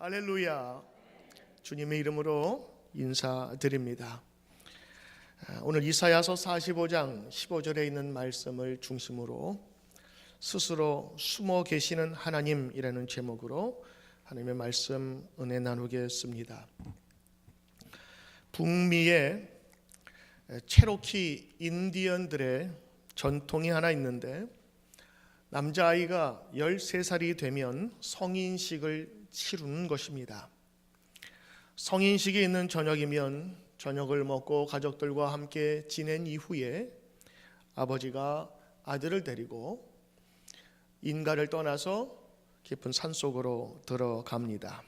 할렐루야. 주님의 이름으로 인사드립니다. 오늘 이사야서 45장 15절에 있는 말씀을 중심으로 스스로 숨어 계시는 하나님이라는 제목으로 하나님의 말씀 은혜 나누겠습니다. 북미의 체로키 인디언들의 전통이 하나 있는데, 남자아이가 13살이 되면 성인식을 치르는 것입니다. 성인식이 있는 저녁이면 저녁을 먹고 가족들과 함께 지낸 이후에 아버지가 아들을 데리고 인가를 떠나서 깊은 산속으로 들어갑니다.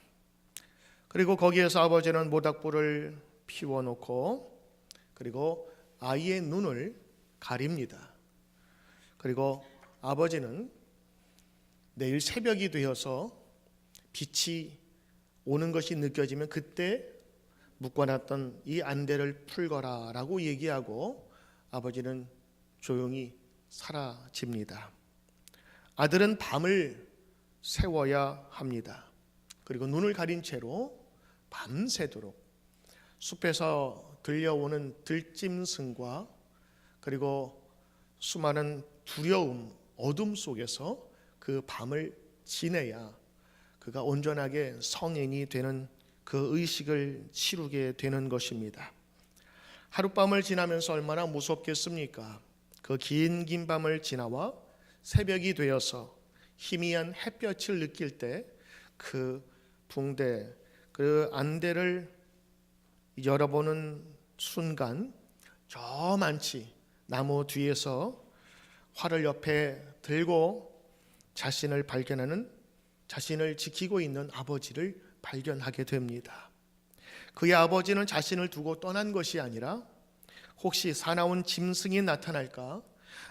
그리고 거기에서 아버지는 모닥불을 피워놓고 그리고 아이의 눈을 가립니다. 그리고 아버지는 내일 새벽이 되어서 빛이 오는 것이 느껴지면 그때 묶어놨던 이 안대를 풀거라 라고 얘기하고 아버지는 조용히 사라집니다. 아들은 밤을 새워야 합니다. 그리고 눈을 가린 채로 밤새도록 숲에서 들려오는 들짐승과 그리고 수많은 두려움, 어둠 속에서 그 밤을 지내야 그가 온전하게 성인이 되는 그 의식을 치르게 되는 것입니다. 하룻밤을 지나면서 얼마나 무섭겠습니까? 그 긴 밤을 지나와 새벽이 되어서 희미한 햇볕을 느낄 때 그 붕대, 그 안대를 열어보는 순간 저 많지 나무 뒤에서 활을 옆에 들고 자신을 지키고 있는 아버지를 발견하게 됩니다. 그의 아버지는 자신을 두고 떠난 것이 아니라 혹시 사나운 짐승이 나타날까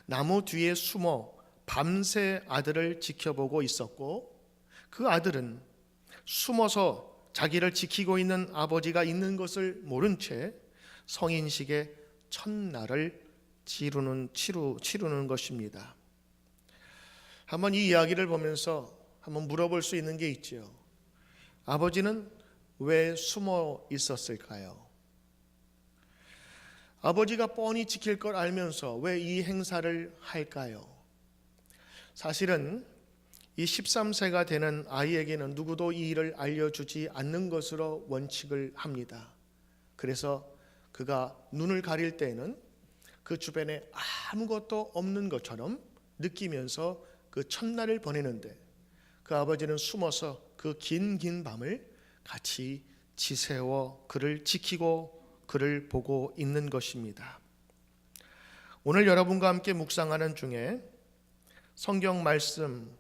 나무 뒤에 숨어 밤새 아들을 지켜보고 있었고, 그 아들은 숨어서 자기를 지키고 있는 아버지가 있는 것을 모른 채 성인식의 첫날을 치르는 것입니다. 한번 이 이야기를 보면서 한번 물어볼 수 있는 게 있죠. 아버지는 왜 숨어 있었을까요? 아버지가 뻔히 지킬 걸 알면서 왜 이 행사를 할까요? 사실은 이 13세가 되는 아이에게는 누구도 이 일을 알려주지 않는 것으로 원칙을 합니다. 그래서 그가 눈을 가릴 때에는 그 주변에 아무것도 없는 것처럼 느끼면서 그 첫날을 보내는데, 그 아버지는 숨어서 그 긴 밤을 같이 지새워 그를 지키고 그를 보고 있는 것입니다. 오늘 여러분과 함께 묵상하는 중에 성경 말씀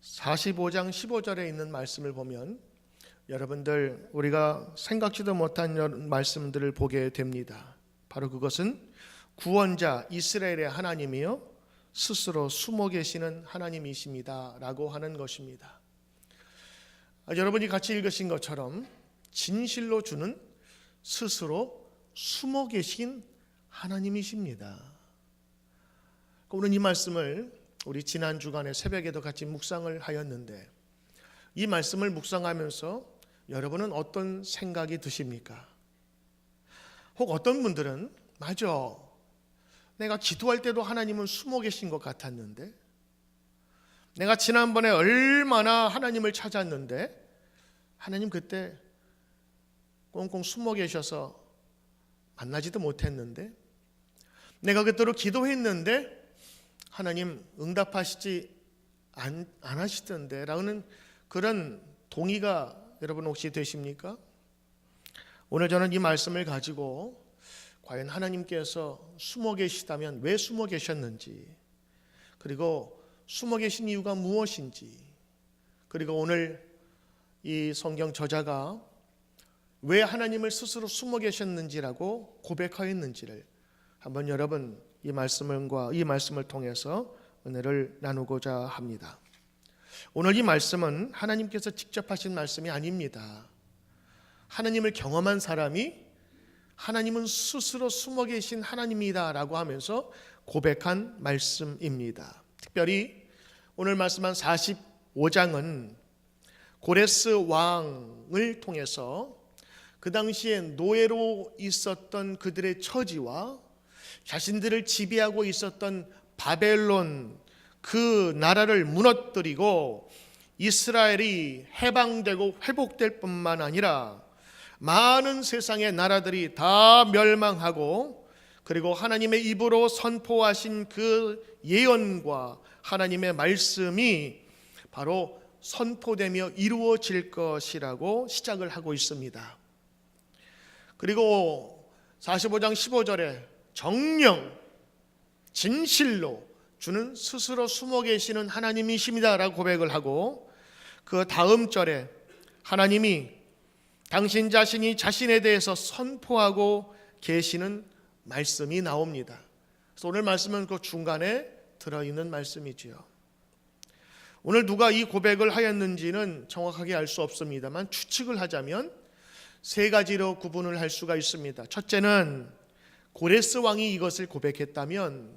45장 15절에 있는 말씀을 보면 여러분들 우리가 생각지도 못한 말씀들을 보게 됩니다. 바로 그것은 구원자 이스라엘의 하나님이요 스스로 숨어 계시는 하나님이십니다 라고 하는 것입니다. 여러분이 같이 읽으신 것처럼 진실로 주는 스스로 숨어 계신 하나님이십니다. 오늘 이 말씀을 우리 지난 주간에 새벽에도 같이 묵상을 하였는데, 이 말씀을 묵상하면서 여러분은 어떤 생각이 드십니까? 혹 어떤 분들은 맞아, 내가 기도할 때도 하나님은 숨어 계신 것 같았는데, 내가 지난번에 얼마나 하나님을 찾았는데 하나님 그때 꽁꽁 숨어 계셔서 만나지도 못했는데, 내가 그때로 기도했는데 하나님 응답하시지 안 하시던데 라는 그런 동의가 여러분 혹시 되십니까? 오늘 저는 이 말씀을 가지고 과연 하나님께서 숨어 계시다면 왜 숨어 계셨는지, 그리고 숨어 계신 이유가 무엇인지, 그리고 오늘 이 성경 저자가 왜 하나님을 스스로 숨어 계셨는지라고 고백하였는지를 한번 여러분 이 말씀을 통해서 은혜를 나누고자 합니다. 오늘 이 말씀은 하나님께서 직접 하신 말씀이 아닙니다. 하나님을 경험한 사람이 하나님은 스스로 숨어 계신 하나님이다 라고 하면서 고백한 말씀입니다. 특별히 오늘 말씀한 45장은 고레스 왕을 통해서 그 당시에 노예로 있었던 그들의 처지와 자신들을 지배하고 있었던 바벨론 그 나라를 무너뜨리고 이스라엘이 해방되고 회복될 뿐만 아니라 많은 세상의 나라들이 다 멸망하고, 그리고 하나님의 입으로 선포하신 그 예언과 하나님의 말씀이 바로 선포되며 이루어질 것이라고 시작을 하고 있습니다. 그리고 45장 15절에 정령 진실로 주는 스스로 숨어 계시는 하나님이십니다 라고 고백을 하고, 그 다음 절에 하나님이 당신 자신이 자신에 대해서 선포하고 계시는 말씀이 나옵니다. 그래서 오늘 말씀은 그 중간에 들어있는 말씀이지요. 오늘 누가 이 고백을 하였는지는 정확하게 알 수 없습니다만 추측을 하자면 세 가지로 구분을 할 수가 있습니다. 첫째는 고레스 왕이 이것을 고백했다면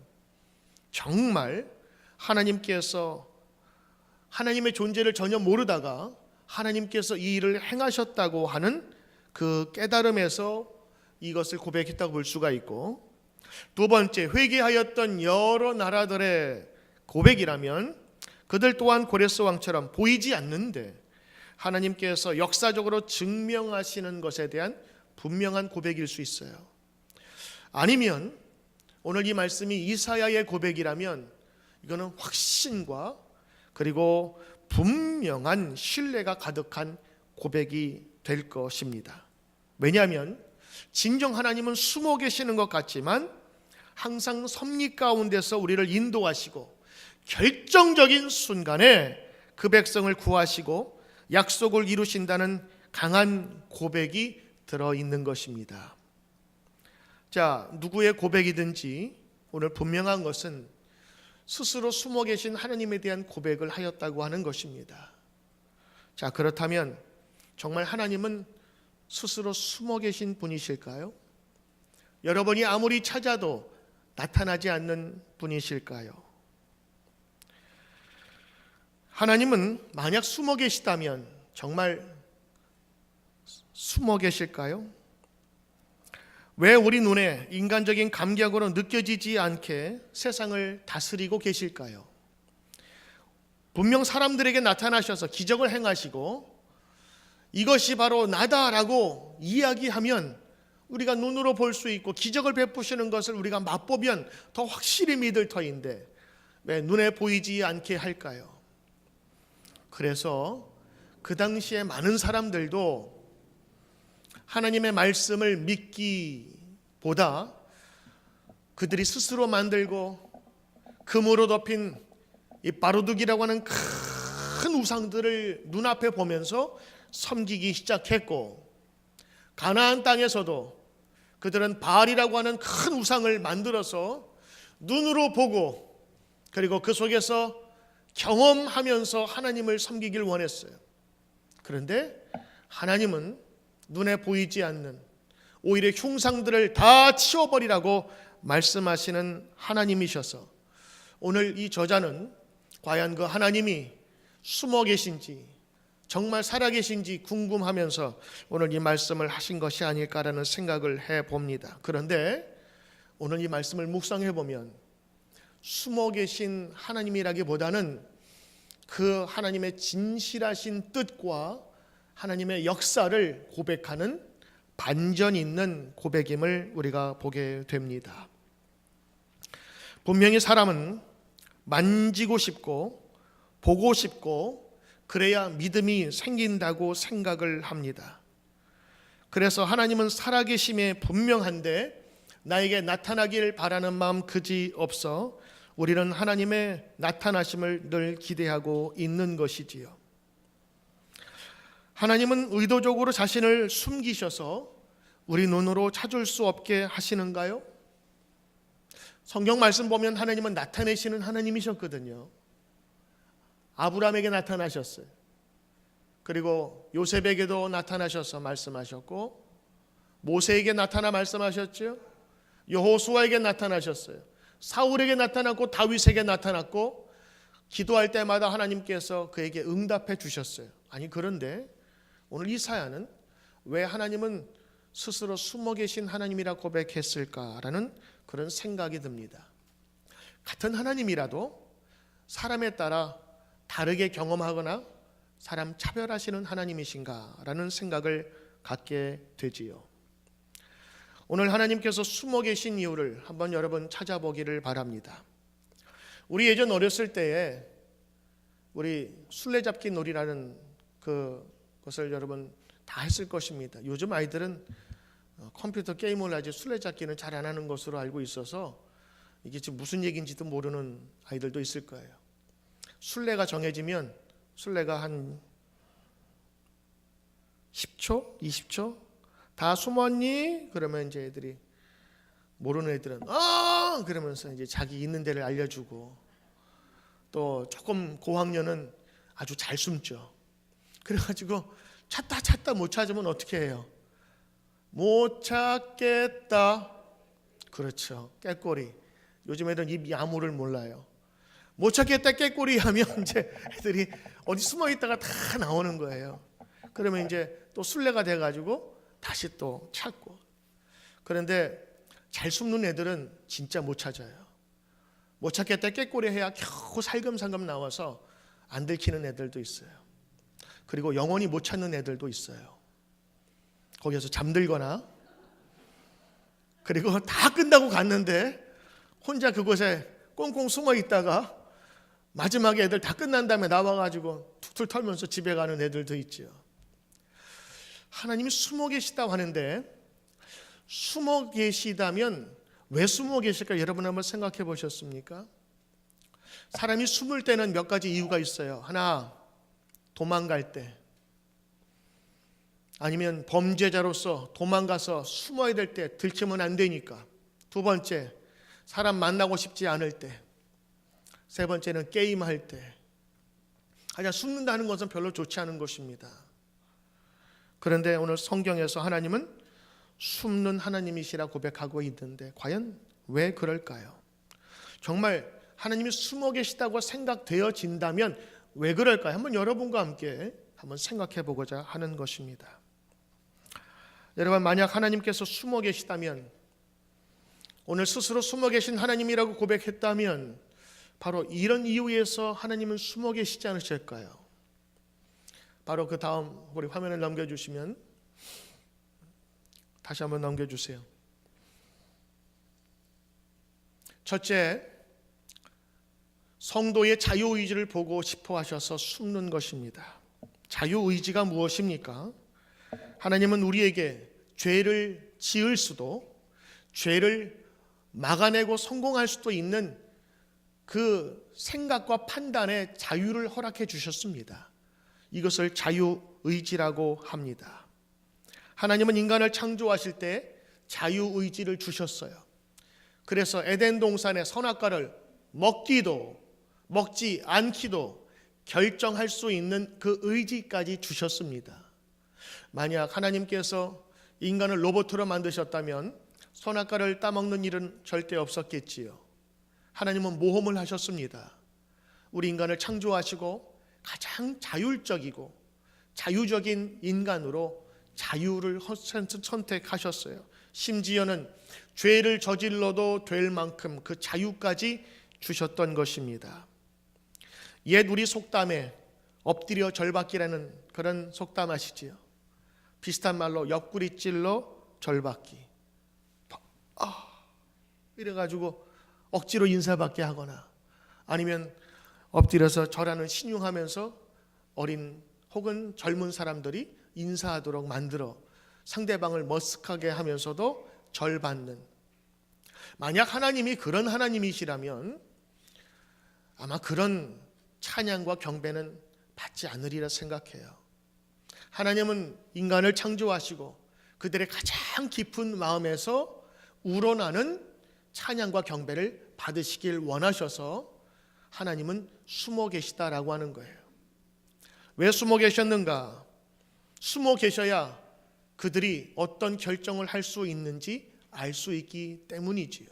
정말 하나님께서 하나님의 존재를 전혀 모르다가 하나님께서 이 일을 행하셨다고 하는 그 깨달음에서 이것을 고백했다고 볼 수가 있고, 두 번째, 회개하였던 여러 나라들의 고백이라면 그들 또한 고레스 왕처럼 보이지 않는데 하나님께서 역사적으로 증명하시는 것에 대한 분명한 고백일 수 있어요. 아니면 오늘 이 말씀이 이사야의 고백이라면 이거는 확신과 그리고 분명한 신뢰가 가득한 고백이 될 것입니다. 왜냐하면 진정 하나님은 숨어 계시는 것 같지만 항상 섭리 가운데서 우리를 인도하시고 결정적인 순간에 그 백성을 구하시고 약속을 이루신다는 강한 고백이 들어있는 것입니다. 자, 누구의 고백이든지 오늘 분명한 것은 스스로 숨어 계신 하나님에 대한 고백을 하였다고 하는 것입니다. 자, 그렇다면 정말 하나님은 스스로 숨어 계신 분이실까요? 여러분이 아무리 찾아도 나타나지 않는 분이실까요? 하나님은 만약 숨어 계시다면 정말 숨어 계실까요? 왜 우리 눈에 인간적인 감각으로 느껴지지 않게 세상을 다스리고 계실까요? 분명 사람들에게 나타나셔서 기적을 행하시고 이것이 바로 나다라고 이야기하면 우리가 눈으로 볼 수 있고 기적을 베푸시는 것을 우리가 맛보면 더 확실히 믿을 터인데 왜 눈에 보이지 않게 할까요? 그래서 그 당시에 많은 사람들도 하나님의 말씀을 믿기보다 그들이 스스로 만들고 금으로 덮인 이 바루둑이라고 하는 큰 우상들을 눈앞에 보면서 섬기기 시작했고, 가나안 땅에서도 그들은 바알이라고 하는 큰 우상을 만들어서 눈으로 보고 그리고 그 속에서 경험하면서 하나님을 섬기길 원했어요. 그런데 하나님은 눈에 보이지 않는 오히려 흉상들을 다 치워버리라고 말씀하시는 하나님이셔서 오늘 이 저자는 과연 그 하나님이 숨어 계신지 정말 살아계신지 궁금하면서 오늘 이 말씀을 하신 것이 아닐까라는 생각을 해봅니다. 그런데 오늘 이 말씀을 묵상해보면 숨어 계신 하나님이라기보다는 그 하나님의 진실하신 뜻과 하나님의 역사를 고백하는 반전 있는 고백임을 우리가 보게 됩니다. 분명히 사람은 만지고 싶고 보고 싶고 그래야 믿음이 생긴다고 생각을 합니다. 그래서 하나님은 살아계심에 분명한데 나에게 나타나길 바라는 마음 그지 없어 우리는 하나님의 나타나심을 늘 기대하고 있는 것이지요. 하나님은 의도적으로 자신을 숨기셔서 우리 눈으로 찾을 수 없게 하시는가요? 성경 말씀 보면 하나님은 나타내시는 하나님이셨거든요. 아브라함에게 나타나셨어요. 그리고 요셉에게도 나타나셔서 말씀하셨고, 모세에게 나타나 말씀하셨죠. 여호수아에게 나타나셨어요. 사울에게 나타났고 다윗에게 나타났고, 기도할 때마다 하나님께서 그에게 응답해 주셨어요. 아니 그런데 오늘 이 사연은 왜 하나님은 스스로 숨어 계신 하나님이라 고백했을까라는 그런 생각이 듭니다. 같은 하나님이라도 사람에 따라 다르게 경험하거나 사람 차별하시는 하나님이신가라는 생각을 갖게 되지요. 오늘 하나님께서 숨어 계신 이유를 한번 여러분 찾아보기를 바랍니다. 우리 예전 어렸을 때에 우리 술래잡기 놀이라는 그것을 여러분 다 했을 것입니다. 요즘 아이들은 컴퓨터 게임을 하지 술래잡기는 잘 안 하는 것으로 알고 있어서 이게 지금 무슨 얘기인지도 모르는 아이들도 있을 거예요. 술래가 정해지면 술래가 한 10초, 20초 다 숨었니? 그러면 이제 애들이 모르는 애들은 그러면서 이제 자기 있는 데를 알려주고, 또 조금 고학년은 아주 잘 숨죠. 그래가지고 찾다 못 찾으면 어떻게 해요? 못 찾겠다. 그렇죠. 깨꼬리. 요즘 애들은 이 야무를 몰라요. 못 찾겠다 깨꼬리 하면 이제 애들이 어디 숨어 있다가 다 나오는 거예요. 그러면 이제 또 술래가 돼가지고 다시 또 찾고. 그런데 잘 숨는 애들은 진짜 못 찾아요. 못 찾겠다 깨꼬리 해야 겨우 살금살금 나와서 안 들키는 애들도 있어요. 그리고 영원히 못 찾는 애들도 있어요. 거기서 잠들거나, 그리고 다 끝나고 갔는데 혼자 그곳에 꽁꽁 숨어 있다가 마지막에 애들 다 끝난 다음에 나와가지고 툭툭 털면서 집에 가는 애들도 있죠. 하나님이 숨어 계시다고 하는데, 숨어 계시다면 왜 숨어 계실까? 여러분 한번 생각해 보셨습니까? 사람이 숨을 때는 몇 가지 이유가 있어요. 하나, 도망갈 때, 아니면 범죄자로서 도망가서 숨어야 될 때 들키면 안 되니까. 두 번째, 사람 만나고 싶지 않을 때. 세 번째는 게임할 때. 그냥 숨는다는 것은 별로 좋지 않은 것입니다. 그런데 오늘 성경에서 하나님은 숨는 하나님이시라 고백하고 있는데 과연 왜 그럴까요? 정말 하나님이 숨어 계시다고 생각되어진다면 왜 그럴까요? 한번 여러분과 함께 한번 생각해 보고자 하는 것입니다. 여러분, 만약 하나님께서 숨어 계시다면, 오늘 스스로 숨어 계신 하나님이라고 고백했다면 바로 이런 이유에서 하나님은 숨어 계시지 않으실까요? 바로 그 다음 우리 화면을 넘겨주시면, 다시 한번 넘겨주세요. 첫째, 성도의 자유의지를 보고 싶어 하셔서 숨는 것입니다. 자유의지가 무엇입니까? 하나님은 우리에게 죄를 지을 수도, 죄를 막아내고 성공할 수도 있는 그 생각과 판단의 자유를 허락해 주셨습니다. 이것을 자유의지라고 합니다. 하나님은 인간을 창조하실 때 자유의지를 주셨어요. 그래서 에덴 동산의 선악과를 먹기도 먹지 않기도 결정할 수 있는 그 의지까지 주셨습니다. 만약 하나님께서 인간을 로봇으로 만드셨다면 선악과를 따먹는 일은 절대 없었겠지요. 하나님은 모험을 하셨습니다. 우리 인간을 창조하시고 가장 자율적이고 자유적인 인간으로 자유를 선택하셨어요. 심지어는 죄를 저질러도 될 만큼 그 자유까지 주셨던 것입니다. 옛 우리 속담에 엎드려 절받기라는 그런 속담 아시지요? 비슷한 말로 옆구리 찔러 절받기. 이래가지고 억지로 인사받게 하거나, 아니면 엎드려서 절하는 신용하면서 어린 혹은 젊은 사람들이 인사하도록 만들어 상대방을 머쓱하게 하면서도 절받는. 만약 하나님이 그런 하나님이시라면 아마 그런 찬양과 경배는 받지 않으리라 생각해요. 하나님은 인간을 창조하시고 그들의 가장 깊은 마음에서 우러나는 찬양과 경배를 받으시길 원하셔서 하나님은 숨어 계시다라고 하는 거예요. 왜 숨어 계셨는가? 숨어 계셔야 그들이 어떤 결정을 할 수 있는지 알 수 있기 때문이지요.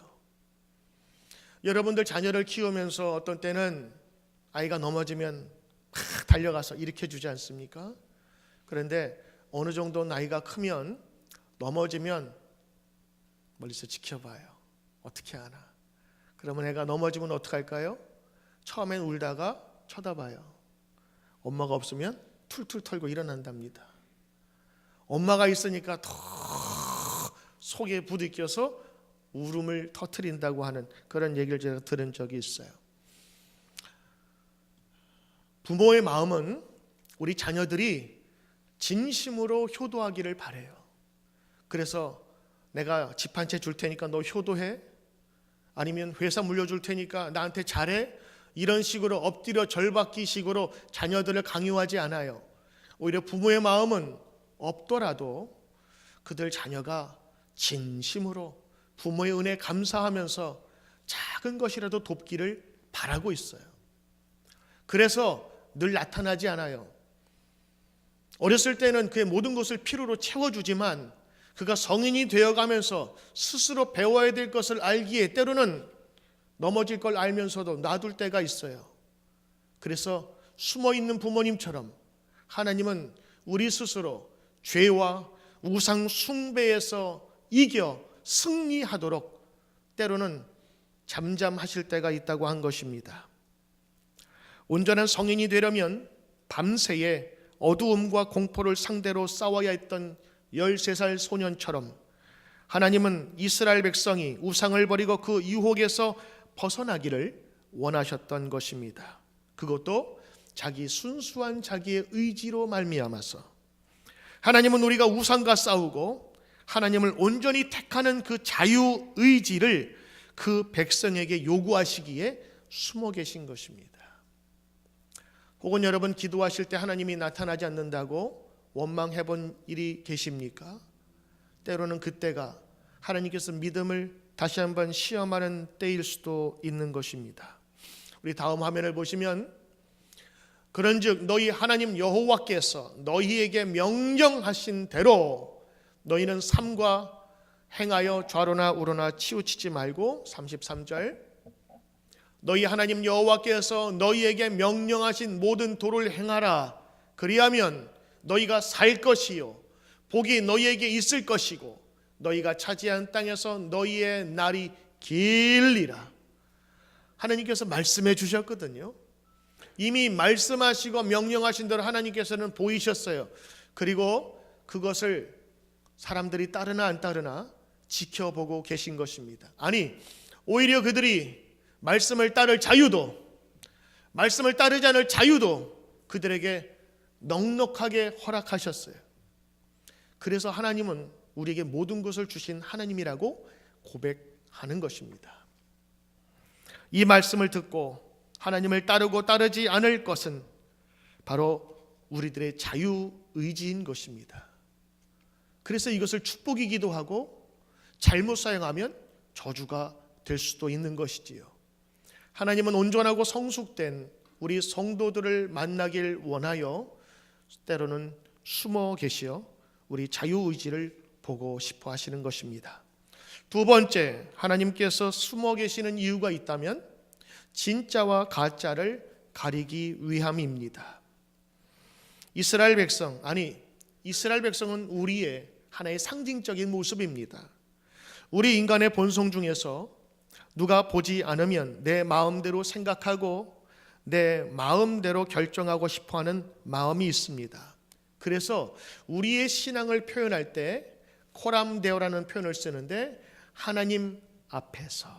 여러분들 자녀를 키우면서 어떤 때는 아이가 넘어지면 막 달려가서 일으켜주지 않습니까? 그런데 어느 정도 나이가 크면 넘어지면 멀리서 지켜봐요. 어떻게 하나. 그러면 애가 넘어지면 어떡할까요? 처음엔 울다가 쳐다봐요. 엄마가 없으면 툴툴 털고 일어난답니다. 엄마가 있으니까 더 속에 부딪혀서 울음을 터뜨린다고 하는 그런 얘기를 제가 들은 적이 있어요. 부모의 마음은 우리 자녀들이 진심으로 효도하기를 바라요. 그래서 내가 집 한 채 줄 테니까 너 효도해? 아니면 회사 물려줄 테니까 나한테 잘해? 이런 식으로 엎드려 절받기 식으로 자녀들을 강요하지 않아요. 오히려 부모의 마음은 없더라도 그들 자녀가 진심으로 부모의 은혜에 감사하면서 작은 것이라도 돕기를 바라고 있어요. 그래서 늘 나타나지 않아요. 어렸을 때는 그의 모든 것을 필요로 채워주지만 그가 성인이 되어가면서 스스로 배워야 될 것을 알기에 때로는 넘어질 걸 알면서도 놔둘 때가 있어요. 그래서 숨어있는 부모님처럼 하나님은 우리 스스로 죄와 우상 숭배에서 이겨 승리하도록 때로는 잠잠하실 때가 있다고 한 것입니다. 온전한 성인이 되려면 밤새에 어두움과 공포를 상대로 싸워야 했던 13살 소년처럼 하나님은 이스라엘 백성이 우상을 버리고 그 유혹에서 벗어나기를 원하셨던 것입니다. 그것도 자기 순수한 자기의 의지로 말미암아서 하나님은 우리가 우상과 싸우고 하나님을 온전히 택하는 그 자유의지를 그 백성에게 요구하시기에 숨어 계신 것입니다. 혹은 여러분 기도하실 때 하나님이 나타나지 않는다고 원망해 본 일이 계십니까? 때로는 그때가 하나님께서 믿음을 다시 한번 시험하는 때일 수도 있는 것입니다. 우리 다음 화면을 보시면 그런즉 너희 하나님 여호와께서 너희에게 명령하신 대로 너희는 삼가 행하여 좌로나 우로나 치우치지 말고 33절 너희 하나님 여호와께서 너희에게 명령하신 모든 도를 행하라. 그리하면 너희가 살 것이요 복이 너희에게 있을 것이고 너희가 차지한 땅에서 너희의 날이 길리라. 하나님께서 말씀해 주셨거든요. 이미 말씀하시고 명령하신 대로 하나님께서는 보이셨어요. 그리고 그것을 사람들이 따르나 안 따르나 지켜보고 계신 것입니다. 아니 오히려 그들이 말씀을 따를 자유도 말씀을 따르지 않을 자유도 그들에게 넉넉하게 허락하셨어요. 그래서 하나님은 우리에게 모든 것을 주신 하나님이라고 고백하는 것입니다. 이 말씀을 듣고 하나님을 따르고 따르지 않을 것은 바로 우리들의 자유의지인 것입니다. 그래서 이것을 축복이기도 하고 잘못 사용하면 저주가 될 수도 있는 것이지요. 하나님은 온전하고 성숙된 우리 성도들을 만나길 원하여 때로는 숨어 계시어 우리 자유의지를 보고 싶어 하시는 것입니다. 두 번째, 하나님께서 숨어 계시는 이유가 있다면 진짜와 가짜를 가리기 위함입니다. 이스라엘 백성은 우리의 하나의 상징적인 모습입니다. 우리 인간의 본성 중에서 누가 보지 않으면 내 마음대로 생각하고 내 마음대로 결정하고 싶어하는 마음이 있습니다. 그래서 우리의 신앙을 표현할 때 코람데오라는 표현을 쓰는데 하나님 앞에서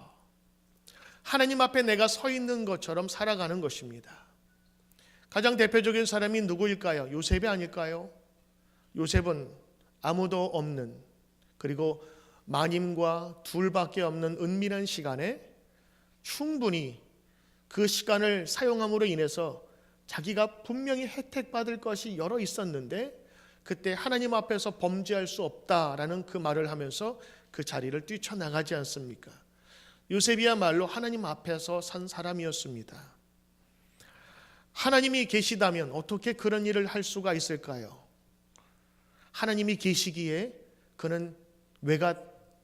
하나님 앞에 내가 서 있는 것처럼 살아가는 것입니다. 가장 대표적인 사람이 누구일까요? 요셉이 아닐까요? 요셉은 아무도 없는 그리고 마님과 둘밖에 없는 은밀한 시간에 충분히 그 시간을 사용함으로 인해서 자기가 분명히 혜택받을 것이 여러 있었는데 그때 하나님 앞에서 범죄할 수 없다라는 그 말을 하면서 그 자리를 뛰쳐나가지 않습니까? 요셉이야말로 하나님 앞에서 산 사람이었습니다. 하나님이 계시다면 어떻게 그런 일을 할 수가 있을까요? 하나님이 계시기에 그는 외갓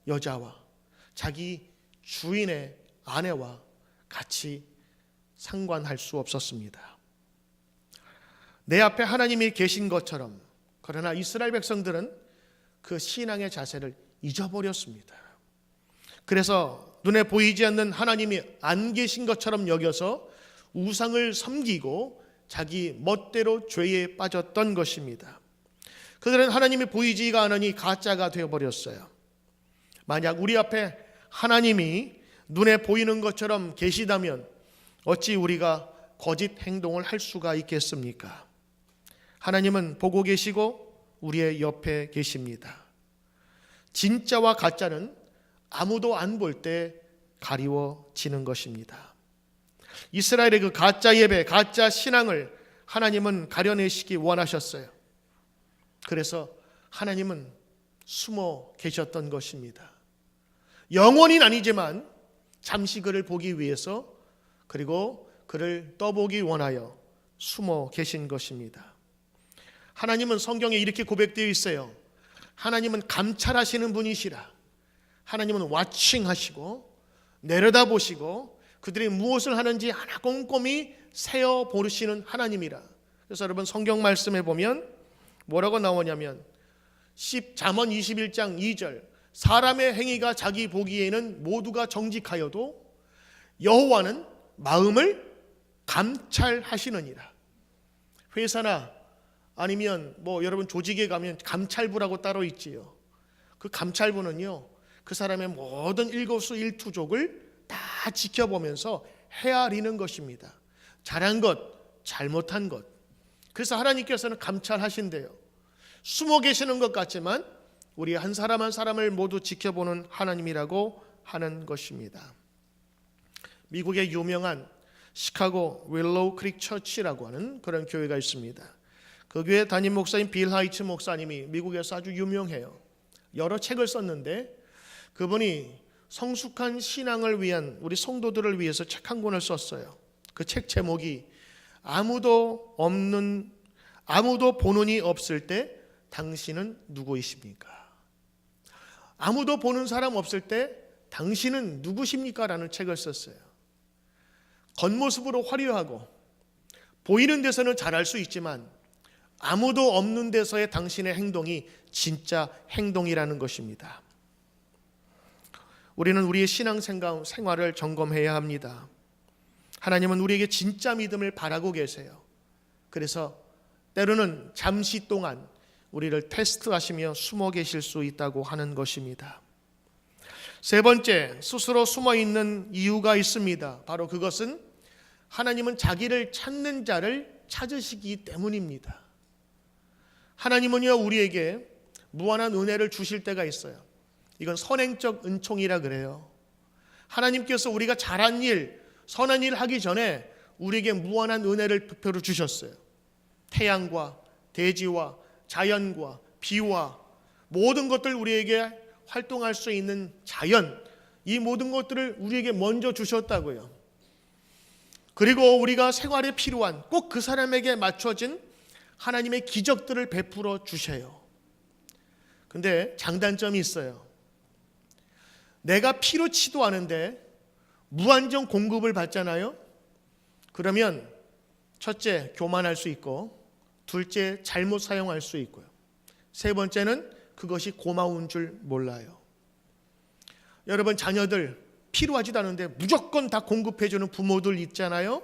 여자와 자기 주인의 아내와 같이 상관할 수 없었습니다. 내 앞에 하나님이 계신 것처럼, 그러나 이스라엘 백성들은 그 신앙의 자세를 잊어버렸습니다. 그래서 눈에 보이지 않는 하나님이 안 계신 것처럼 여겨서 우상을 섬기고 자기 멋대로 죄에 빠졌던 것입니다. 그들은 하나님이 보이지가 않으니 가짜가 되어버렸어요. 만약 우리 앞에 하나님이 눈에 보이는 것처럼 계시다면 어찌 우리가 거짓 행동을 할 수가 있겠습니까? 하나님은 보고 계시고 우리의 옆에 계십니다. 진짜와 가짜는 아무도 안 볼 때 가리워지는 것입니다. 이스라엘의 그 가짜 예배, 가짜 신앙을 하나님은 가려내시기 원하셨어요. 그래서 하나님은 숨어 계셨던 것입니다. 영원히는 아니지만 잠시 그를 보기 위해서, 그리고 그를 떠보기 원하여 숨어 계신 것입니다. 하나님은 성경에 이렇게 고백되어 있어요. 하나님은 감찰하시는 분이시라. 하나님은 와칭하시고 내려다보시고 그들이 무엇을 하는지 하나 꼼꼼히 세어 보시는 하나님이라. 그래서 여러분 성경 말씀에 보면 뭐라고 나오냐면 잠언 21장 2절, 사람의 행위가 자기 보기에는 모두가 정직하여도 여호와는 마음을 감찰하시느니라. 회사나 아니면 여러분 조직에 가면 감찰부라고 따로 있지요. 그 감찰부는요, 그 사람의 모든 일거수일투족을 다 지켜보면서 헤아리는 것입니다. 잘한 것, 잘못한 것. 그래서 하나님께서는 감찰하신대요. 숨어 계시는 것 같지만 우리 한 사람 한 사람을 모두 지켜보는 하나님이라고 하는 것입니다. 미국의 유명한 시카고 윌로우 크릭 처치라고 하는 그런 교회가 있습니다. 그 교회 담임 목사인 빌 하이츠 목사님이 미국에서 아주 유명해요. 여러 책을 썼는데 그분이 성숙한 신앙을 위한 우리 성도들을 위해서 책 한 권을 썼어요. 그 책 제목이 아무도 보는 이 없을 때 당신은 누구이십니까? 아무도 보는 사람 없을 때 당신은 누구십니까? 라는 책을 썼어요. 겉모습으로 화려하고 보이는 데서는 잘할 수 있지만 아무도 없는 데서의 당신의 행동이 진짜 행동이라는 것입니다. 우리는 우리의 신앙 생활을 점검해야 합니다. 하나님은 우리에게 진짜 믿음을 바라고 계세요. 그래서 때로는 잠시 동안 우리를 테스트하시며 숨어 계실 수 있다고 하는 것입니다. 세 번째, 스스로 숨어 있는 이유가 있습니다. 바로 그것은 하나님은 자기를 찾는 자를 찾으시기 때문입니다. 하나님은요, 우리에게 무한한 은혜를 주실 때가 있어요. 이건 선행적 은총이라 그래요. 하나님께서 우리가 잘한 일, 선한 일 하기 전에 우리에게 무한한 은혜를 베풀어 주셨어요. 태양과 대지와 자연과 비와 모든 것들, 우리에게 활동할 수 있는 자연, 이 모든 것들을 우리에게 먼저 주셨다고요. 그리고 우리가 생활에 필요한 꼭 그 사람에게 맞춰진 하나님의 기적들을 베풀어 주셔요. 근데 장단점이 있어요. 내가 필요치도 않은데 무한정 공급을 받잖아요. 그러면 첫째, 교만할 수 있고, 둘째, 잘못 사용할 수 있고요. 세 번째는 그것이 고마운 줄 몰라요. 여러분, 자녀들 필요하지도 않은데 무조건 다 공급해주는 부모들 있잖아요.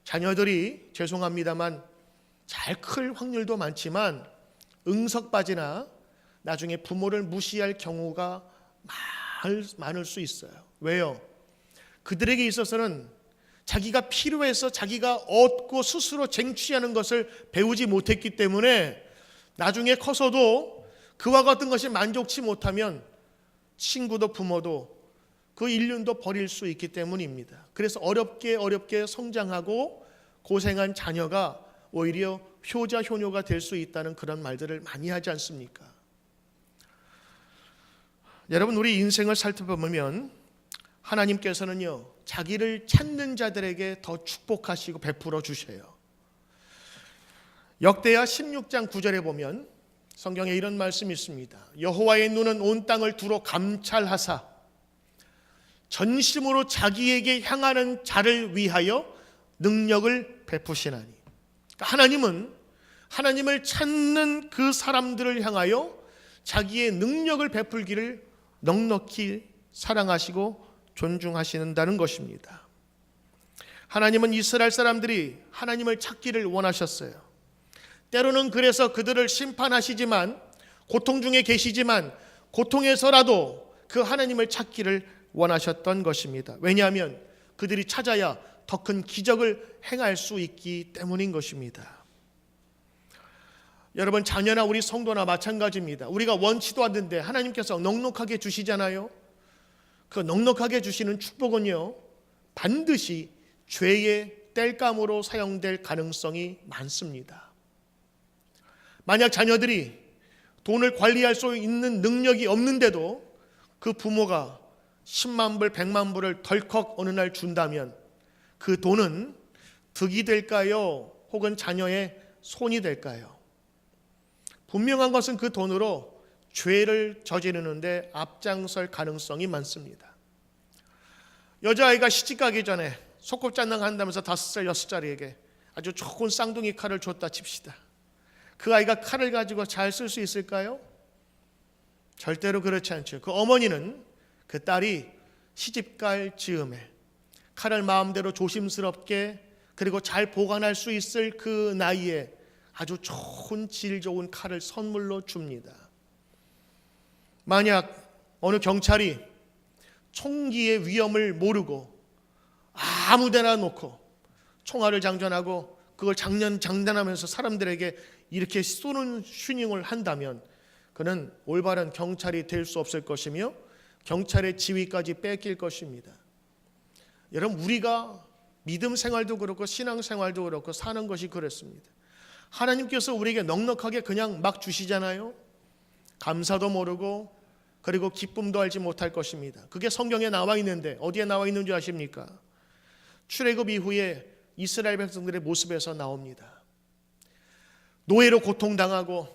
자녀들이 죄송합니다만 잘 클 확률도 많지만 응석바지나 나중에 부모를 무시할 경우가 많을 수 있어요. 왜요? 그들에게 있어서는 자기가 필요해서 자기가 얻고 스스로 쟁취하는 것을 배우지 못했기 때문에 나중에 커서도 그와 같은 것이 만족치 못하면 친구도 부모도 그 인륜도 버릴 수 있기 때문입니다. 그래서 어렵게 성장하고 고생한 자녀가 오히려 효자 효녀가 될 수 있다는 그런 말들을 많이 하지 않습니까? 여러분, 우리 인생을 살펴보면 하나님께서는요, 자기를 찾는 자들에게 더 축복하시고 베풀어 주셔요. 역대하 16장 9절에 보면 성경에 이런 말씀이 있습니다. 여호와의 눈은 온 땅을 두루 감찰하사 전심으로 자기에게 향하는 자를 위하여 능력을 베푸시나니. 하나님은 하나님을 찾는 그 사람들을 향하여 자기의 능력을 베풀기를 넉넉히 사랑하시고 존중하신다는 것입니다. 하나님은 이스라엘 사람들이 하나님을 찾기를 원하셨어요. 때로는 그래서 그들을 심판하시지만, 고통 중에 계시지만 고통에서라도 그 하나님을 찾기를 원하셨던 것입니다. 왜냐하면 그들이 찾아야 더 큰 기적을 행할 수 있기 때문인 것입니다. 여러분, 자녀나 우리 성도나 마찬가지입니다. 우리가 원치도 않는데 하나님께서 넉넉하게 주시잖아요. 그 넉넉하게 주시는 축복은요, 반드시 죄의 땔감으로 사용될 가능성이 많습니다. 만약 자녀들이 돈을 관리할 수 있는 능력이 없는데도 그 부모가 10만 불, 100만 불을 덜컥 어느 날 준다면 그 돈은 득이 될까요? 혹은 자녀의 손이 될까요? 분명한 것은 그 돈으로 죄를 저지르는데 앞장설 가능성이 많습니다. 여자아이가 시집가기 전에 소꿉장난 한다면서 5살, 6살에게 아주 좋은 쌍둥이 칼을 줬다 칩시다. 그 아이가 칼을 가지고 잘 쓸 수 있을까요? 절대로 그렇지 않죠. 그 어머니는 그 딸이 시집갈 즈음에 칼을 마음대로 조심스럽게 그리고 잘 보관할 수 있을 그 나이에 아주 좋은 질 좋은 칼을 선물로 줍니다. 만약 어느 경찰이 총기의 위험을 모르고 아무데나 놓고 총알을 장전하고 그걸 장전하면서 사람들에게 이렇게 쏘는 슈닝을 한다면 그는 올바른 경찰이 될 수 없을 것이며 경찰의 지위까지 뺏길 것입니다. 여러분, 우리가 믿음 생활도 그렇고 신앙 생활도 그렇고 사는 것이 그렇습니다. 하나님께서 우리에게 넉넉하게 그냥 막 주시잖아요. 감사도 모르고 그리고 기쁨도 알지 못할 것입니다. 그게 성경에 나와 있는데 어디에 나와 있는지 아십니까? 출애굽 이후에 이스라엘 백성들의 모습에서 나옵니다. 노예로 고통당하고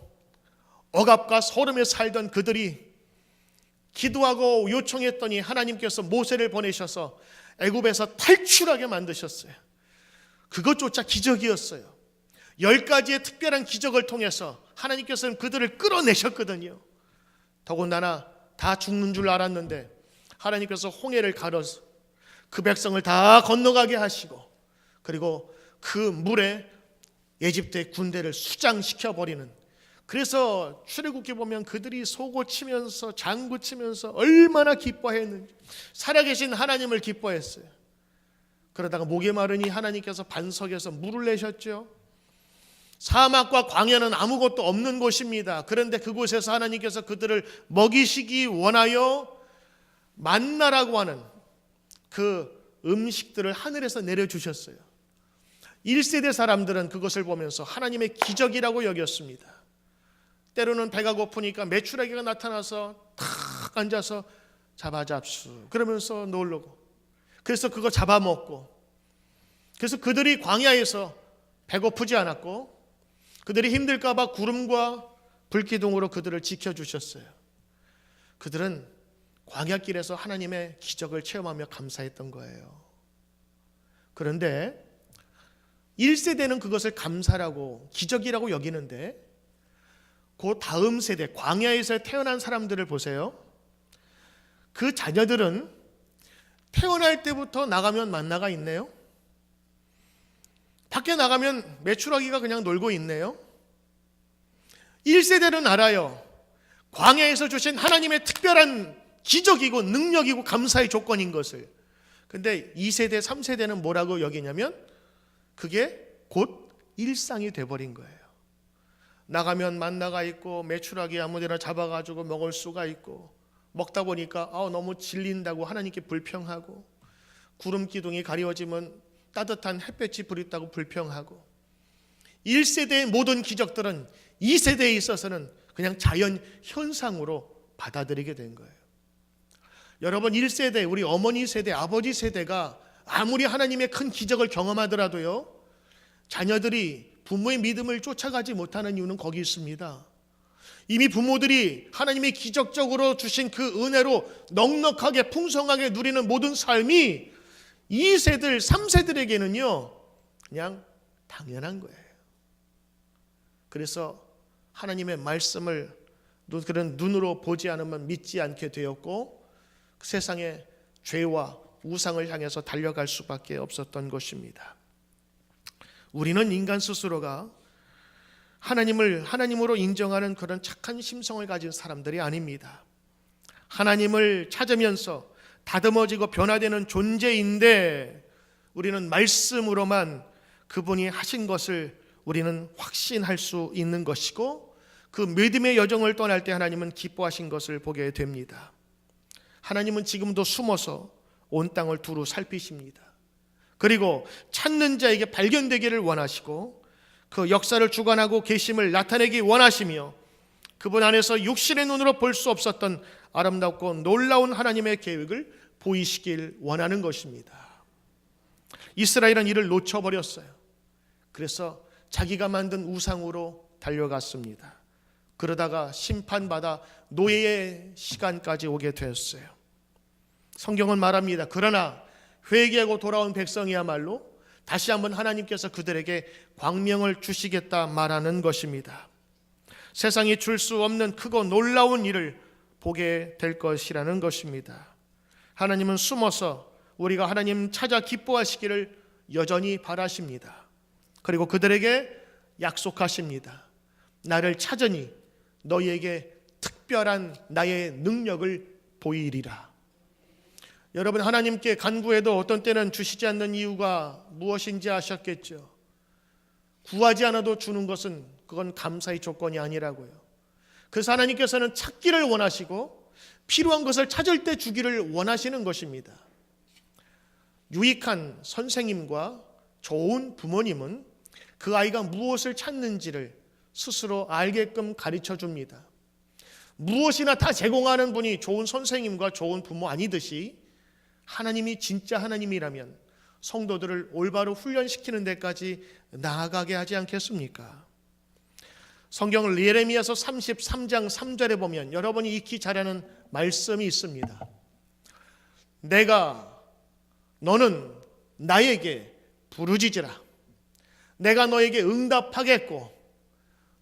억압과 서름에 살던 그들이 기도하고 요청했더니 하나님께서 모세를 보내셔서 애굽에서 탈출하게 만드셨어요. 그것조차 기적이었어요. 10가지의 특별한 기적을 통해서 하나님께서는 그들을 끌어내셨거든요. 더군다나 다 죽는 줄 알았는데 하나님께서 홍해를 가려서 그 백성을 다 건너가게 하시고 그리고 그 물에 에집트의 군대를 수장시켜버리는, 그래서 출애굽기 보면 그들이 소고치면서 장구치면서 얼마나 기뻐했는지, 살아계신 하나님을 기뻐했어요. 그러다가 목이 마르니 하나님께서 반석에서 물을 내셨죠. 사막과 광야는 아무것도 없는 곳입니다. 그런데 그곳에서 하나님께서 그들을 먹이시기 원하여 만나라고 하는 그 음식들을 하늘에서 내려주셨어요. 1세대 사람들은 그것을 보면서 하나님의 기적이라고 여겼습니다. 때로는 배가 고프니까 메추라기가 나타나서 탁 앉아서 잡아잡수 그러면서 놀고, 그래서 그거 잡아먹고, 그래서 그들이 광야에서 배고프지 않았고 그들이 힘들까 봐 구름과 불기둥으로 그들을 지켜주셨어요. 그들은 광야길에서 하나님의 기적을 체험하며 감사했던 거예요. 그런데 1세대는 그것을 감사라고 기적이라고 여기는데 그 다음 세대 광야에서 태어난 사람들을 보세요. 그 자녀들은 태어날 때부터 나가면 만나가 있네요. 밖에 나가면 메추라기가 그냥 놀고 있네요. 1세대는 알아요. 광야에서 주신 하나님의 특별한 기적이고 능력이고 감사의 조건인 것을. 근데 2세대, 3세대는 뭐라고 여기냐면 그게 곧 일상이 돼버린 거예요. 나가면 만나가 있고 메추라기 아무데나 잡아가지고 먹을 수가 있고, 먹다 보니까 너무 질린다고 하나님께 불평하고, 구름 기둥이 가려지면 따뜻한 햇볕이 부렸다고 불평하고, 1세대의 모든 기적들은 2세대에 있어서는 그냥 자연 현상으로 받아들이게 된 거예요. 여러분, 1세대, 우리 어머니 세대, 아버지 세대가 아무리 하나님의 큰 기적을 경험하더라도요, 자녀들이 부모의 믿음을 쫓아가지 못하는 이유는 거기 있습니다. 이미 부모들이 하나님의 기적적으로 주신 그 은혜로 넉넉하게 풍성하게 누리는 모든 삶이 2세들, 3세들에게는요 그냥 당연한 거예요. 그래서 하나님의 말씀을 그런 눈으로 보지 않으면 믿지 않게 되었고 세상의 죄와 우상을 향해서 달려갈 수밖에 없었던 것입니다. 우리는 인간 스스로가 하나님을 하나님으로 인정하는 그런 착한 심성을 가진 사람들이 아닙니다. 하나님을 찾으면서 다듬어지고 변화되는 존재인데 우리는 말씀으로만 그분이 하신 것을 우리는 확신할 수 있는 것이고 그 믿음의 여정을 떠날 때 하나님은 기뻐하신 것을 보게 됩니다. 하나님은 지금도 숨어서 온 땅을 두루 살피십니다. 그리고 찾는 자에게 발견되기를 원하시고 그 역사를 주관하고 계심을 나타내기 원하시며 그분 안에서 육신의 눈으로 볼 수 없었던 아름답고 놀라운 하나님의 계획을 보이시길 원하는 것입니다. 이스라엘은 이를 놓쳐버렸어요. 그래서 자기가 만든 우상으로 달려갔습니다. 그러다가 심판받아 노예의 시간까지 오게 되었어요. 성경은 말합니다. 그러나 회개하고 돌아온 백성이야말로 다시 한번 하나님께서 그들에게 광명을 주시겠다 말하는 것입니다. 세상이 줄 수 없는 크고 놀라운 일을 보게 될 것이라는 것입니다. 하나님은 숨어서 우리가 하나님 찾아 기뻐하시기를 여전히 바라십니다. 그리고 그들에게 약속하십니다. 나를 찾으니 너희에게 특별한 나의 능력을 보이리라. 여러분, 하나님께 간구해도 어떤 때는 주시지 않는 이유가 무엇인지 아셨겠죠? 구하지 않아도 주는 것은 그건 감사의 조건이 아니라고요. 그래서 하나님께서는 찾기를 원하시고 필요한 것을 찾을 때 주기를 원하시는 것입니다. 유익한 선생님과 좋은 부모님은 그 아이가 무엇을 찾는지를 스스로 알게끔 가르쳐 줍니다. 무엇이나 다 제공하는 분이 좋은 선생님과 좋은 부모 아니듯이 하나님이 진짜 하나님이라면 성도들을 올바로 훈련시키는 데까지 나아가게 하지 않겠습니까? 성경을 예레미야서 33장 3절에 보면 여러분이 익히 잘 아는 말씀이 있습니다. 너는 나에게 부르짖으라. 내가 너에게 응답하겠고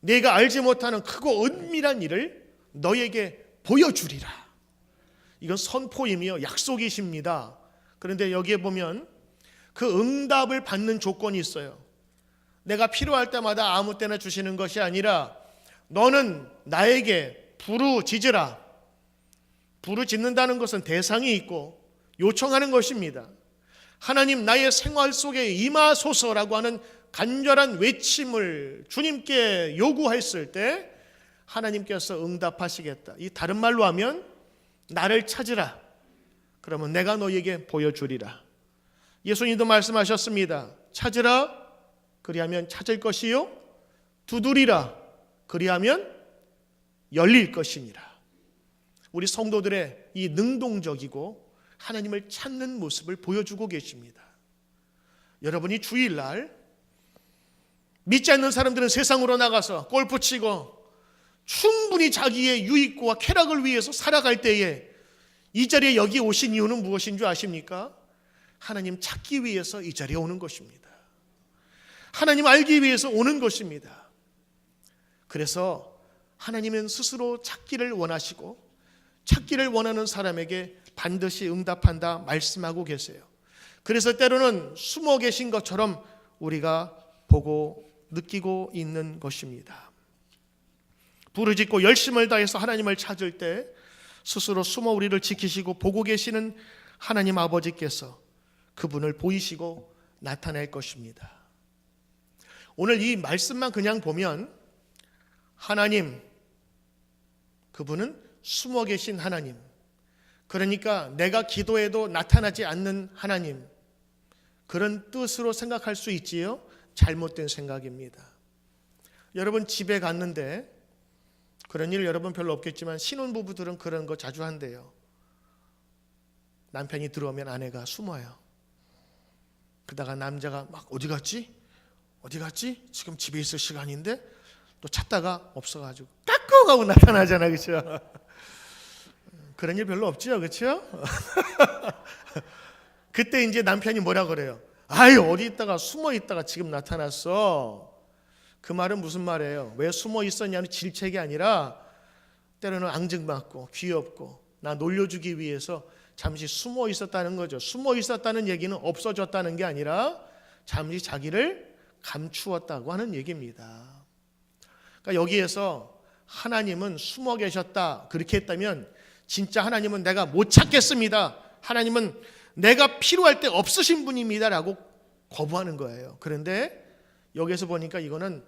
네가 알지 못하는 크고 은밀한 일을 너에게 보여주리라. 이건 선포이며 약속이십니다. 그런데 여기에 보면 그 응답을 받는 조건이 있어요. 내가 필요할 때마다 아무 때나 주시는 것이 아니라 너는 나에게 부르짖으라. 부르짖는다는 것은 대상이 있고 요청하는 것입니다. 하나님 나의 생활 속에 임하소서라고 하는 간절한 외침을 주님께 요구했을 때 하나님께서 응답하시겠다. 이 다른 말로 하면 나를 찾으라. 그러면 내가 너에게 보여주리라. 예수님도 말씀하셨습니다. 찾으라. 그리하면 찾을 것이요. 두드리라. 그리하면 열릴 것이니라. 우리 성도들의 이 능동적이고 하나님을 찾는 모습을 보여주고 계십니다. 여러분이 주일날 믿지 않는 사람들은 세상으로 나가서 골프 치고 충분히 자기의 유익과 쾌락을 위해서 살아갈 때에 이 자리에 여기 오신 이유는 무엇인 줄 아십니까? 하나님 찾기 위해서 이 자리에 오는 것입니다. 하나님 알기 위해서 오는 것입니다. 그래서 하나님은 스스로 찾기를 원하시고 찾기를 원하는 사람에게 반드시 응답한다 말씀하고 계세요. 그래서 때로는 숨어 계신 것처럼 우리가 보고 느끼고 있는 것입니다. 부르짖고 열심을 다해서 하나님을 찾을 때 스스로 숨어 우리를 지키시고 보고 계시는 하나님 아버지께서 그분을 보이시고 나타낼 것입니다. 오늘 이 말씀만 그냥 보면 하나님, 그분은 숨어 계신 하나님, 그러니까 내가 기도해도 나타나지 않는 하나님, 그런 뜻으로 생각할 수 있지요? 잘못된 생각입니다. 여러분 집에 갔는데 그런 일 여러분 별로 없겠지만 신혼부부들은 그런 거 자주 한대요. 남편이 들어오면 아내가 숨어요. 그러다가 남자가 막 어디 갔지? 지금 집에 있을 시간인데 또 찾다가 없어가지고 깎고 가고 나타나잖아, 그렇죠? 그런 일 별로 없죠, 그렇죠? 그때 이제 남편이 뭐라 그래요? 아유, 어디 있다가 숨어 있다가 지금 나타났어. 그 말은 무슨 말이에요? 왜 숨어 있었냐는 질책이 아니라 때로는 앙증맞고 귀엽고 나 놀려주기 위해서 잠시 숨어 있었다는 거죠. 숨어 있었다는 얘기는 없어졌다는 게 아니라 잠시 자기를 감추었다고 하는 얘기입니다. 그러니까 여기에서 하나님은 숨어 계셨다 그렇게 했다면 진짜 하나님은 내가 못 찾겠습니다. 하나님은 내가 필요할 때 없으신 분입니다 라고 거부하는 거예요. 그런데 여기서 보니까 이거는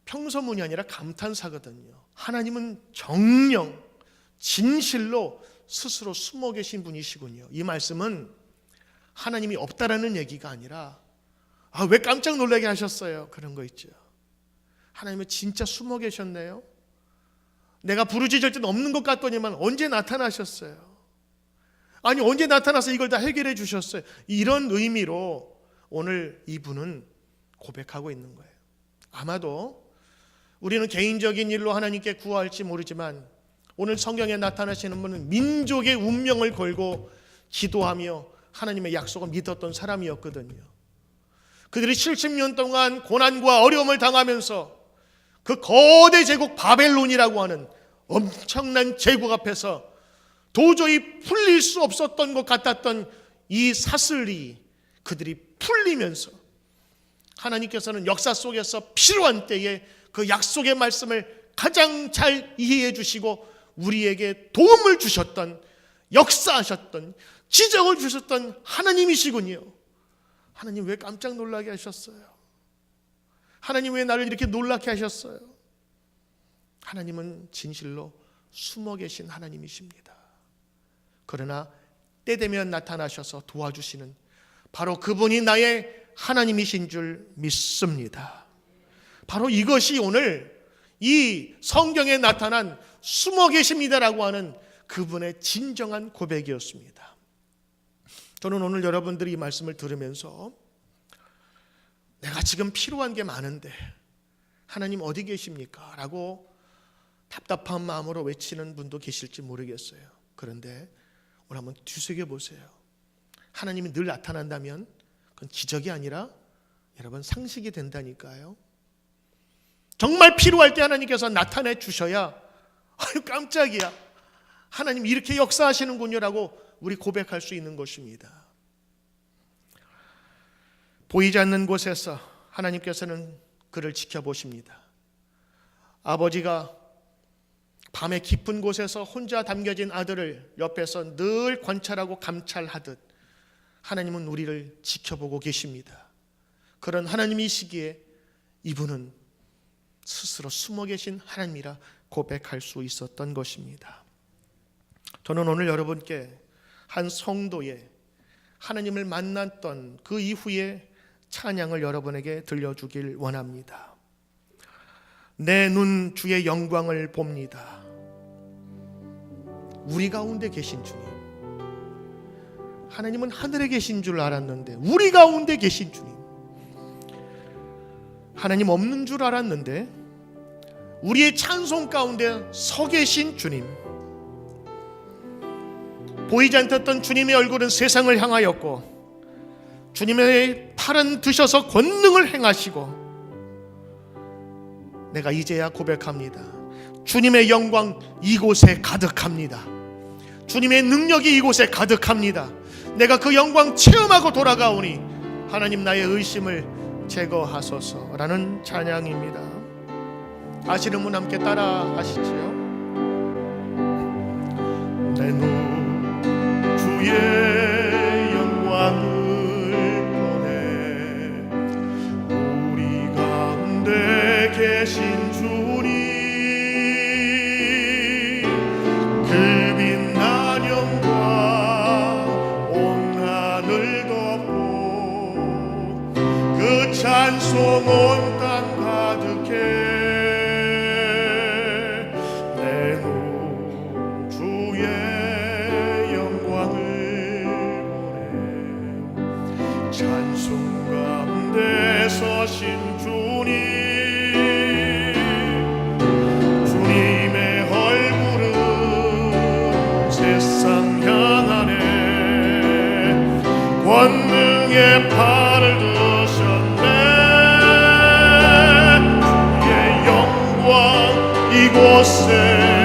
평서문이 아니라 감탄사거든요. 하나님은 정령 진실로 스스로 숨어 계신 분이시군요. 이 말씀은 하나님이 없다라는 얘기가 아니라 왜 깜짝 놀라게 하셨어요? 그런 거 있죠. 하나님은 진짜 숨어 계셨네요. 내가 부르짖을 땐 없는 것 같더니만 언제 나타나셨어요? 아니 언제 나타나서 이걸 다 해결해 주셨어요? 이런 의미로 오늘 이분은 고백하고 있는 거예요. 아마도 우리는 개인적인 일로 하나님께 구할지 모르지만 오늘 성경에 나타나시는 분은 민족의 운명을 걸고 기도하며 하나님의 약속을 믿었던 사람이었거든요. 그들이 70년 동안 고난과 어려움을 당하면서 그 거대 제국 바벨론이라고 하는 엄청난 제국 앞에서 도저히 풀릴 수 없었던 것 같았던 이 사슬이 그들이 풀리면서 하나님께서는 역사 속에서 필요한 때에 그 약속의 말씀을 가장 잘 이해해 주시고 우리에게 도움을 주셨던, 역사하셨던, 지적을 주셨던 하나님이시군요. 하나님 왜 깜짝 놀라게 하셨어요? 하나님 왜 나를 이렇게 놀라게 하셨어요? 하나님은 진실로 숨어 계신 하나님이십니다. 그러나 때 되면 나타나셔서 도와주시는 바로 그분이 나의 하나님이신 줄 믿습니다. 바로 이것이 오늘 이 성경에 나타난 숨어 계십니다라고 하는 그분의 진정한 고백이었습니다. 저는 오늘 여러분들이 이 말씀을 들으면서 내가 지금 필요한 게 많은데 하나님 어디 계십니까? 라고 답답한 마음으로 외치는 분도 계실지 모르겠어요. 그런데 오늘 한번 뒤새겨 보세요. 하나님이 늘 나타난다면 그건 기적이 아니라 여러분 상식이 된다니까요. 정말 필요할 때 하나님께서 나타내 주셔야 아유 깜짝이야, 하나님 이렇게 역사하시는군요 라고 우리 고백할 수 있는 것입니다. 보이지 않는 곳에서 하나님께서는 그를 지켜보십니다. 아버지가 밤의 깊은 곳에서 혼자 담겨진 아들을 옆에서 늘 관찰하고 감찰하듯 하나님은 우리를 지켜보고 계십니다. 그런 하나님이시기에 이분은 스스로 숨어 계신 하나님이라 고백할 수 있었던 것입니다. 저는 오늘 여러분께 한 성도의 하나님을 만났던 그 이후에 찬양을 여러분에게 들려주길 원합니다. 내 눈 주의 영광을 봅니다. 우리 가운데 계신 주님. 하나님은 하늘에 계신 줄 알았는데 우리 가운데 계신 주님. 하나님 없는 줄 알았는데 우리의 찬송 가운데 서 계신 주님. 보이지 않던 주님의 얼굴은 세상을 향하였고 주님의 팔은 드셔서 권능을 행하시고 내가 이제야 고백합니다. 주님의 영광 이곳에 가득합니다. 주님의 능력이 이곳에 가득합니다. 내가 그 영광 체험하고 돌아가오니 하나님 나의 의심을 제거하소서라는 찬양입니다. 아시는 분 함께 따라 하시지요. 내 눈 주의 영광을 보네. 우리 가운데 계신 주님, 그 빛난 영광 온 하늘 덮고 그 찬송 온 땅 가득해. 내 눈 주의 영광을 곳에